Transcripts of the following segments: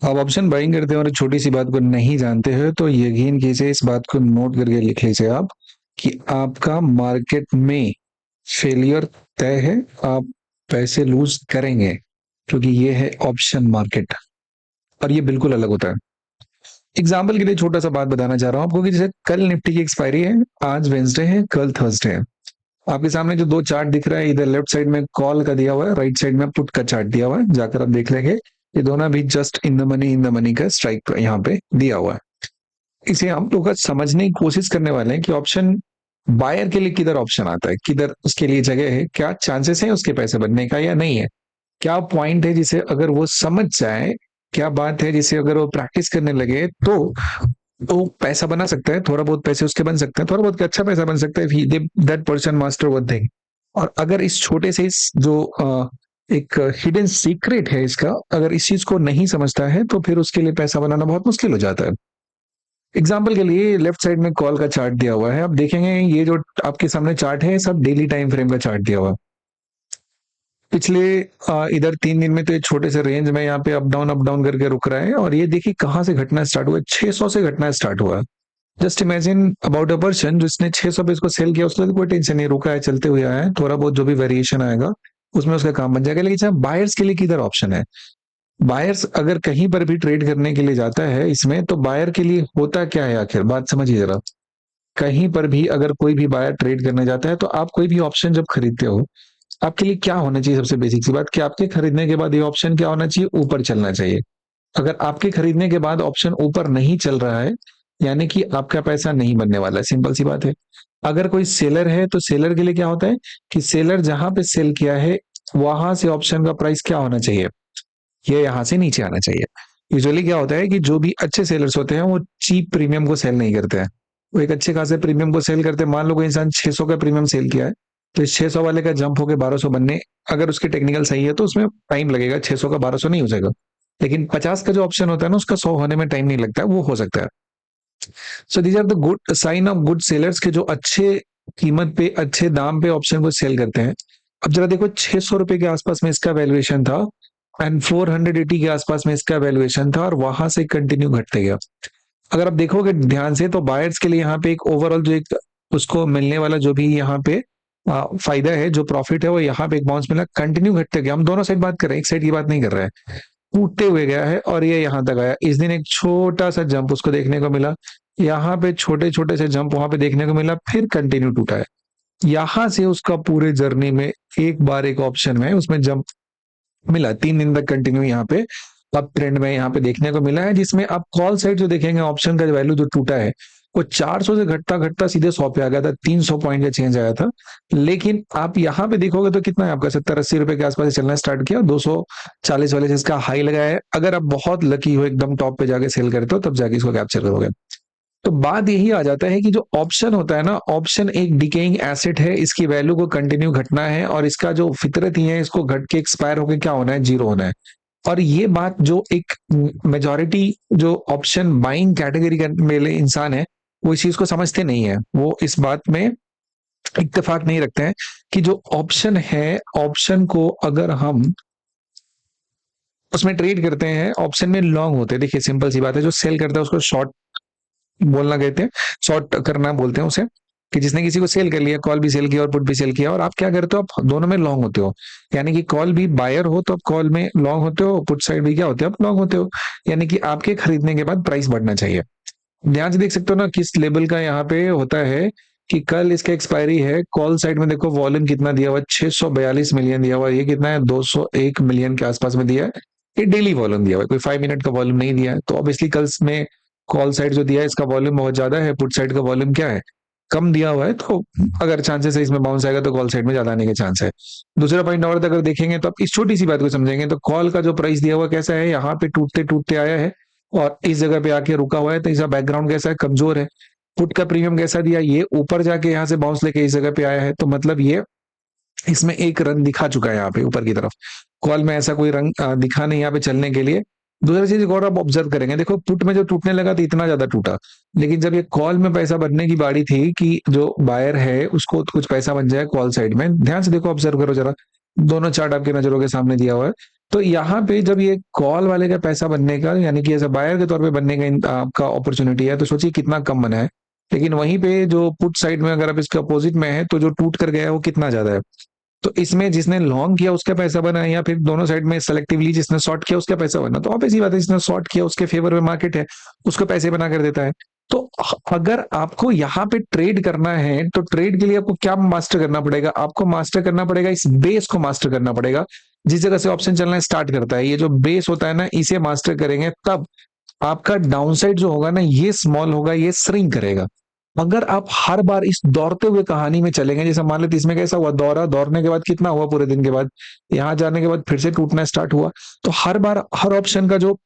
आप option buying करते हैं और एक छोटी सी बात को नहीं जानते हो तो यकीन कीजिए, इस बात को नोट करके लिख लीजिए आप कि आपका मार्केट में फेलियर तय है। आप पैसे लूज करेंगे क्योंकि ये है ऑप्शन मार्केट और ये बिल्कुल अलग होता है। एग्जाम्पल के लिए छोटा सा बात बताना चाह रहा हूँ आपको कि जैसे कल निफ्टी की एक्सपायरी है, आज वेंसडे है, कल थर्सडे है। आपके सामने जो दो चार्ट दिख रहा है, इधर लेफ्ट साइड में कॉल का दिया हुआ है, राइट साइड में पुट का चार्ट दिया हुआ है, जाकर आप देख लेंगे। ये दोनों भी जस्ट इन द मनी का स्ट्राइक यहाँ पे दिया हुआ है। इसे हम लोग समझने की कोशिश करने वाले हैं कि ऑप्शन बायर के लिए किधर ऑप्शन आता है, किधर उसके लिए जगह है, क्या चांसेस है उसके पैसे बनने का या नहीं है, क्या पॉइंट है जिसे अगर वो समझ जाए, क्या बात है जिसे अगर वो प्रैक्टिस करने लगे तो पैसा बना सकता है, थोड़ा बहुत पैसे उसके बन सकते हैं, थोड़ा बहुत अच्छा पैसा बन सकता है that person master one thing. और अगर इस छोटे से इस जो एक हिडन सीक्रेट है इसका, अगर इस चीज को नहीं समझता है तो फिर उसके लिए पैसा बनाना बहुत मुश्किल हो जाता है। एग्जाम्पल के लिए लेफ्ट साइड में कॉल का चार्ट दिया हुआ है, आप देखेंगे ये जो आपके सामने चार्ट है सब डेली टाइम फ्रेम का चार्ट दिया हुआ है। पिछले इधर 3 दिन में तो ये छोटे से रेंज में यहाँ पे अप डाउन करके रुक रहा है और ये देखिए कहाँ से घटना स्टार्ट हुआ है, 600 से घटना स्टार्ट हुआ है। Just imagine about a person जिसने 600 पे इसको सेल किया, उसके लिए तो कोई टेंशन नहीं, रुका है, चलते हुए आया है, थोड़ा बहुत जो भी वेरिएशन आएगा उसमें उसका काम बन जाएगा। लेकिन जहाँ बायर्स के लिए किधर ऑप्शन है, बायर्स अगर कहीं पर भी ट्रेड करने के लिए जाता है इसमें, तो बायर के लिए होता क्या है आखिर, बात समझिए जरा। कहीं पर भी अगर कोई भी बायर ट्रेड करने जाता है तो आप कोई भी ऑप्शन जब खरीदते हो, आपके लिए क्या होना चाहिए, सबसे बेसिक सी बात कि आपके खरीदने के बाद ये ऑप्शन क्या होना चाहिए, ऊपर चलना चाहिए। अगर आपके खरीदने के बाद ऑप्शन ऊपर नहीं चल रहा है, यानी कि आपका पैसा नहीं बनने वाला है, सिंपल सी बात है। अगर कोई सेलर है तो सेलर के लिए क्या होता है कि सेलर जहां पे सेल किया है वहां से ऑप्शन का प्राइस क्या होना चाहिए, ये यहां से नीचे आना चाहिए। यूजुअली क्या होता है कि जो भी अच्छे सेलर्स होते हैं वो चीप प्रीमियम को सेल नहीं करते हैं, वो एक अच्छे खासे प्रीमियम को सेल करते हैं। मान लो कोई इंसान 600 का प्रीमियम सेल किया है, तो इस 600 वाले का जंप होकर 1200 बनने, अगर उसकी टेक्निकल सही है तो उसमें टाइम लगेगा, 600 का 1200 नहीं हो जाएगा। लेकिन 50 का जो ऑप्शन होता है ना, उसका 100 होने में टाइम नहीं लगता है, वो हो सकता है। So these are the good sign of good sellers के जो अच्छे कीमत पे अच्छे दाम पे ऑप्शन को सेल करते हैं। अब जरा देखो, 600 रुपए के आसपास में इसका वैल्यूएशन था एंड 480 के आसपास में इसका वैल्यूएशन था और वहां से कंटिन्यू घटते गया। अगर आप देखोगे ध्यान से तो बायर्स के लिए यहाँ पे एक ओवरऑल जो एक उसको मिलने वाला जो भी यहाँ पे फायदा है, जो प्रॉफिट है, वो यहाँ पे एक बाउंस मिला, कंटिन्यू घटते गया। हम दोनों साइड बात कर रहे हैं, एक साइड की बात नहीं कर रहे हैं। टूटते हुए गया है और ये यहाँ तक आया। इस दिन एक छोटा सा जंप उसको देखने को मिला, यहाँ पे छोटे छोटे से जंप वहां पे देखने को मिला, फिर कंटिन्यू टूटा है। यहां से उसका पूरे जर्नी में एक बार एक ऑप्शन में उसमें जंप मिला, 3 दिन तक कंटिन्यू यहाँ पे अप ट्रेंड में यहाँ पे देखने को मिला है, जिसमें आप कॉल साइड जो देखेंगे ऑप्शन का वैल्यू जो टूटा है वो 400 से घटता घटता सीधे 100 पे आ गया था, 300 पॉइंट का चेंज आया था। लेकिन आप यहाँ पे देखोगे तो कितना है आपका, 70-80 रुपए के आसपास चलना स्टार्ट किया, 240 वाले से इसका हाई लगाया है। अगर आप बहुत लकी हो, एकदम टॉप पे जाके सेल करते हो, तब जाके इसको कैप्चर करोगे। तो बात यही आ जाता है कि जो ऑप्शन होता है ना, ऑप्शन एक डिकेइंग एसेट है, इसकी वैल्यू को कंटिन्यू घटना है और इसका जो फितरत ही है, इसको घट के एक्सपायर होकर क्या होना है, जीरो होना है। और ये बात जो एक मेजोरिटी जो ऑप्शन बाइंग कैटेगरी के मेरे इंसान है, वो इस चीज को समझते नहीं है, वो इस बात में इत्तेफाक नहीं रखते हैं कि जो ऑप्शन है, ऑप्शन को अगर हम उसमें ट्रेड करते हैं, ऑप्शन में लॉन्ग होते हैं। देखिए सिंपल सी बात है, जो सेल करता है उसको शॉर्ट बोलना कहते हैं, शॉर्ट करना बोलते हैं उसे, कि जिसने किसी को सेल कर लिया, कॉल भी सेल किया और पुट भी सेल किया, और आप क्या करते हो, आप दोनों में लॉन्ग होते हो। यानी कि कॉल भी बायर हो तो आप कॉल में लॉन्ग होते हो, पुट साइड भी क्या होते हो, आप लॉन्ग होते हो। यानी कि आपके खरीदने के बाद प्राइस बढ़ना चाहिए। ध्यान से देख सकते हो ना किस लेवल का यहाँ पे होता है कि कल इसका एक्सपायरी है, कॉल साइड में देखो वॉल्यूम कितना दिया हुआ है, 642 मिलियन दिया हुआ है, ये कितना है, 201 मिलियन के आसपास में दिया है। ये डेली वॉल्यूम दिया हुआ है, कोई 5 मिनट का वॉल्यूम नहीं दिया है। तो ऑब्वियसली कल में कॉल साइड जो दिया है इसका वॉल्यूम बहुत ज्यादा है, पुट साइड का वॉल्यूम क्या है, कम दिया हुआ है। तो अगर चांसेस है इसमें बाउंस आएगा तो कॉल साइड में ज्यादा आने के चांस है। दूसरा पॉइंट और अगर देखेंगे तो आप इस छोटी सी बात को समझेंगे तो कॉल का जो प्राइस दिया हुआ कैसा है, यहाँ पे टूटते टूटते आया है और इस जगह पे आके रुका हुआ है, तो इसका बैकग्राउंड कैसा है, कमजोर है। पुट का प्रीमियम कैसा दिया, ये ऊपर जाके यहाँ से बाउंस लेके इस जगह पे आया है, तो मतलब ये इसमें एक रंग दिखा चुका है यहाँ पे ऊपर की तरफ। कॉल में ऐसा कोई रंग दिखा नहीं यहाँ पे चलने के लिए। दूसरी चीज और आप ऑब्जर्व करेंगे, देखो पुट में जो टूटने लगा तो इतना ज्यादा टूटा, लेकिन जब ये कॉल में पैसा बनने की बारी थी कि जो बायर है उसको कुछ पैसा बन जाए कॉल साइड में, ध्यान से देखो, ऑब्जर्व करो जरा, दोनों चार्ट आपके नजरों के सामने दिया हुआ है। तो यहाँ पे जब ये कॉल वाले का पैसा बनने का, यानी कि एज अ बायर के तौर पे बनने का आपका अपॉर्चुनिटी है, तो सोचिए कितना कम बना है। लेकिन वहीं पे जो पुट साइड में अगर आप इसके अपोजिट में है, तो जो टूट कर गया है वो कितना ज्यादा है। तो इसमें जिसने लॉन्ग किया उसका पैसा बना, या फिर दोनों साइड में सेलेक्टिवली जिसने शॉर्ट किया उसका पैसा बना। तो ऑब्वियस ही बात है, जिसने शॉर्ट किया उसके फेवर में मार्केट है, उसको पैसे बना कर देता है। तो अगर आपको यहाँ पे ट्रेड करना है, तो ट्रेड के लिए आपको क्या मास्टर करना पड़ेगा? आपको मास्टर करना पड़ेगा, इस बेस को मास्टर करना पड़ेगा। जिस जगह से ऑप्शन चलना स्टार्ट करता है, ये जो बेस होता है ना, इसे मास्टर करेंगे तब आपका डाउनसाइड जो होगा ना, ये स्मॉल होगा, ये श्रिंक करेगा। अगर आप हर बार इस दौड़ते हुए कहानी में चलेंगे, जैसे मान लेते इसमें कैसा हुआ, दौरा, दौड़ने के बाद कितना हुआ पूरे दिन के बाद, यहाँ जाने के बाद फिर से टूटना स्टार्ट हुआ। तो हर बार हर ऑप्शन का जो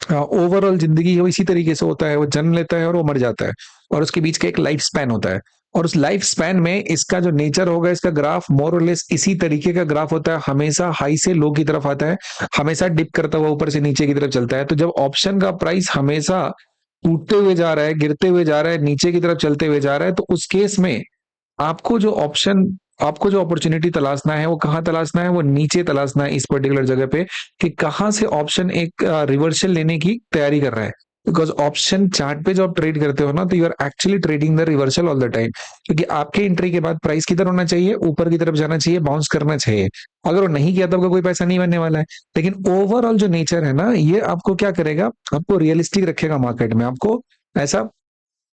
ओवरऑल जिंदगी है वो इसी तरीके से होता है, वो जन्म लेता है और वो मर जाता है, और उसके बीच का एक लाइफ स्पैन होता है। और उस लाइफ स्पैन में इसका जो नेचर होगा, इसका ग्राफ मोर और लेस इसी तरीके का ग्राफ होता है, हमेशा हाई से लो की तरफ आता है, हमेशा डिप करता हुआ ऊपर से नीचे की तरफ चलता है। तो जब ऑप्शन का प्राइस हमेशा टूटते हुए जा रहा है, गिरते हुए जा रहा है, नीचे की तरफ चलते हुए जा रहा है, तो उस केस में आपको जो ऑप्शन, आपको जो अपॉर्चुनिटी तलाशना है वो कहाँ तलाशना है? वो नीचे तलाशना है, इस पर्टिकुलर जगह पे, कि कहाँ से ऑप्शन एक रिवर्सल लेने की तैयारी कर रहा है। बिकॉज ऑप्शन चार्ट पे जो आप ट्रेड करते हो ना, तो you are actually trading the reversal all the time. क्योंकि आपके एंट्री के बाद प्राइस किधर होना चाहिए? ऊपर की तरफ जाना चाहिए, बाउंस करना चाहिए। अगर वो नहीं किया तो आपका कोई पैसा नहीं बनने वाला है। लेकिन ओवरऑल जो नेचर है ना, ये आपको क्या करेगा? आपको रियलिस्टिक रखेगा मार्केट में, आपको ऐसा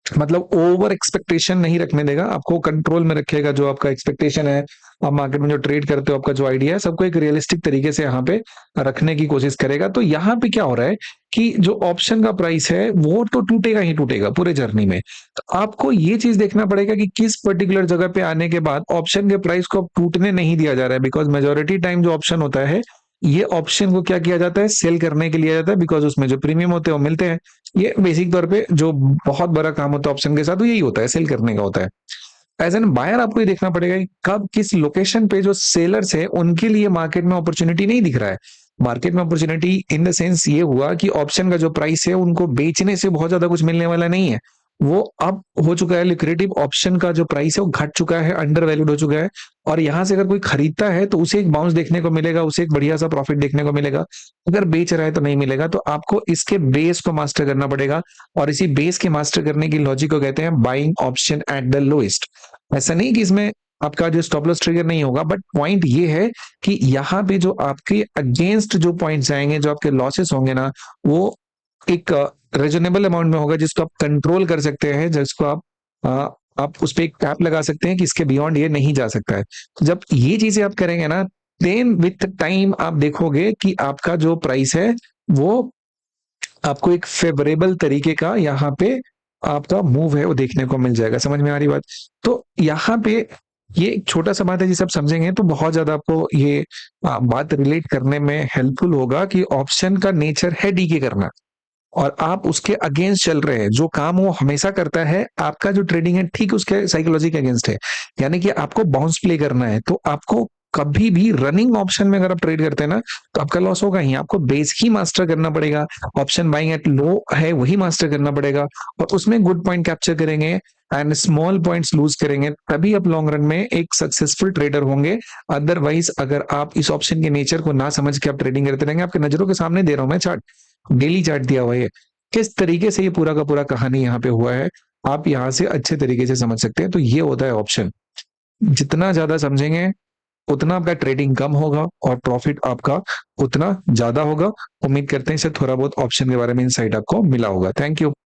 मतलब ओवर एक्सपेक्टेशन नहीं रखने देगा, आपको कंट्रोल में रखेगा। जो आपका एक्सपेक्टेशन है, आप मार्केट में जो ट्रेड करते हो, आपका जो आइडिया है, सबको एक रियलिस्टिक तरीके से यहाँ पे रखने की कोशिश करेगा। तो यहाँ पे क्या हो रहा है कि जो ऑप्शन का प्राइस है वो तो टूटेगा ही टूटेगा पूरे जर्नी में। तो आपको ये चीज देखना पड़ेगा कि किस पर्टिकुलर जगह पे आने के बाद ऑप्शन के प्राइस को अब टूटने नहीं दिया जा रहा है। बिकॉज मेजोरिटी टाइम जो ऑप्शन होता है, ये ऑप्शन को क्या किया जाता है? सेल करने के लिए जाता है। बिकॉज उसमें जो प्रीमियम होते हैं वो मिलते हैं। ये बेसिक तौर पे जो बहुत बड़ा काम होता है ऑप्शन के साथ, वो यही होता है, सेल करने का होता है। एज एन बायर आपको ये देखना पड़ेगा कि कब किस लोकेशन पे जो सेलर्स है उनके लिए मार्केट में अपॉर्चुनिटी नहीं दिख रहा है। मार्केट में अपॉर्चुनिटी इन द सेंस ये हुआ कि ऑप्शन का जो प्राइस है उनको बेचने से बहुत ज्यादा कुछ मिलने वाला नहीं है। वो अब हो चुका है लिक्विडेटिव, ऑप्शन का जो प्राइस है वो घट चुका है, अंडर वैल्यूड हो चुका है। और यहां से अगर कोई खरीदता है तो उसे एक बाउंस देखने को मिलेगा, उसे एक बढ़िया सा प्रॉफिट देखने को मिलेगा। अगर बेच रहा है तो नहीं मिलेगा। तो आपको इसके बेस को मास्टर करना पड़ेगा, और इसी बेस के मास्टर करने की लॉजिक को कहते हैं buying option at the lowest. ऐसा नहीं कि इसमें आपका जो स्टॉप लॉस ट्रिगर नहीं होगा, बट पॉइंट ये है कि यहाँ पे जो आपके अगेंस्ट जो पॉइंट्स आएंगे, जो आपके लॉसेस होंगे ना, वो एक रीजनेबल अमाउंट में होगा, जिसको आप कंट्रोल कर सकते हैं, जिसको आप उस पर एक कैप लगा सकते हैं कि इसके बियॉन्ड ये नहीं जा सकता है। तो जब ये चीजें आप करेंगे ना, देन विथ टाइम आप देखोगे कि आपका जो प्राइस है वो आपको एक फेवरेबल तरीके का यहाँ पे आपका मूव है वो देखने को मिल जाएगा। समझ में आ रही बात? तो यहाँ पे ये एक छोटा सा बात है, जिसे आप समझेंगे तो बहुत ज्यादा आपको ये बात रिलेट करने में हेल्पफुल होगा कि ऑप्शन का नेचर है डीके करना, और आप उसके अगेंस्ट चल रहे हैं। जो काम वो हमेशा करता है, आपका जो ट्रेडिंग है ठीक उसके साइकोलॉजी के अगेंस्ट है। यानी कि आपको बाउंस प्ले करना है, तो आपको कभी भी रनिंग ऑप्शन में अगर आप ट्रेड करते हैं ना, तो आपका लॉस होगा ही। आपको बेस ही मास्टर करना पड़ेगा, ऑप्शन बाइंग एट लो है वही मास्टर करना पड़ेगा, और उसमें गुड पॉइंट कैप्चर करेंगे एंड स्मॉल पॉइंट्स लूज करेंगे, तभी आप लॉन्ग रन में एक सक्सेसफुल ट्रेडर होंगे। अदरवाइज अगर आप इस ऑप्शन के नेचर को ना समझ के आप ट्रेडिंग करते रहेंगे, आपके नजरों के सामने दे रहा हूं मैं चार्ट, डेली चार्ट दिया हुआ है, किस तरीके से ये पूरा का पूरा कहानी यहाँ पे हुआ है, आप यहाँ से अच्छे तरीके से समझ सकते हैं। तो ये होता है ऑप्शन। जितना ज्यादा समझेंगे उतना आपका ट्रेडिंग कम होगा और प्रॉफिट आपका उतना ज्यादा होगा। उम्मीद करते हैं इससे थोड़ा बहुत ऑप्शन के बारे में इंसाइट आपको मिला होगा। Thank you.